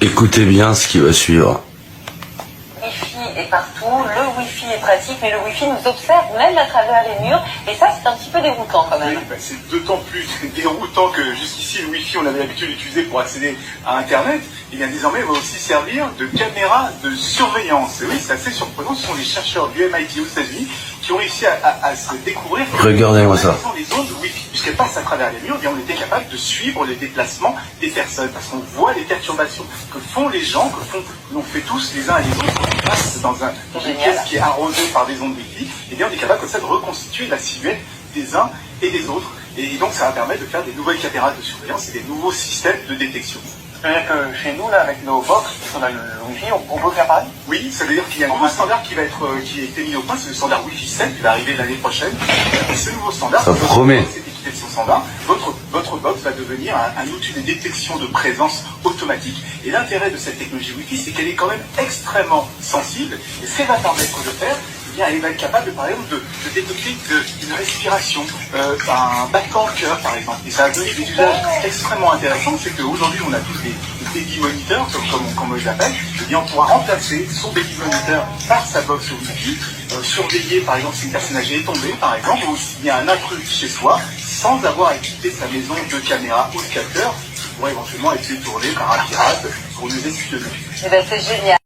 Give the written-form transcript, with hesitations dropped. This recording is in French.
Écoutez bien ce qui va suivre. Le Wi-Fi est partout, le Wi-Fi est pratique, mais le Wi-Fi nous observe même à travers les murs, et ça c'est un petit peu déroutant quand même. Oui, c'est d'autant plus déroutant que jusqu'ici le Wi-Fi on avait l'habitude d'utiliser pour accéder à Internet, et bien désormais il va aussi servir de caméra de surveillance. Et oui, c'est assez surprenant, ce sont des chercheurs du MIT aux États-Unis qui ont réussi à se découvrir que Regardez-moi ça. les ondes Wi-Fi, puisqu'elles passent à travers les murs, et on était capable de suivre les déplacements des personnes, parce qu'on voit les perturbations que font les gens, que l'on fait tous les uns et les autres, quand on passe dans une pièce qui est arrosée par des ondes Wi-Fi, et bien on est capable comme ça de reconstituer la silhouette des uns et des autres, et donc ça va permettre de faire des nouvelles caméras de surveillance et des nouveaux systèmes de détection. C'est-à-dire que chez nous, là, avec nos box, on a le Wi-Fi, on peut faire pareil? Oui, ça veut dire qu'il y a un nouveau standard qui a été mis au point, c'est le standard Wi-Fi 7 qui va arriver l'année prochaine. Et ce nouveau standard, ça promet. Cette équipée de son standard, votre box va devenir un outil de détection de présence automatique. Et l'intérêt de cette technologie Wi-Fi, c'est qu'elle est quand même extrêmement sensible. Et ce qu'elle va permettre de faire, eh bien, elle va être capable, par exemple, de détecter une respiration, un battement de cœur, par exemple. Et ça a donné des usages extrêmement intéressants. C'est qu'aujourd'hui, on a tous des baby monitors, comme je l'appelle. Eh bien, on pourra remplacer son baby monitor par sa box Wi-Fi, surveiller, par exemple, si une personne âgée est tombée, par exemple, ou s'il y a un intrus chez soi, sans avoir à quitter sa maison de caméra ou de capteur, qui pourrait éventuellement être détourné par un pirate pour nous espionner. Eh ben, c'est génial.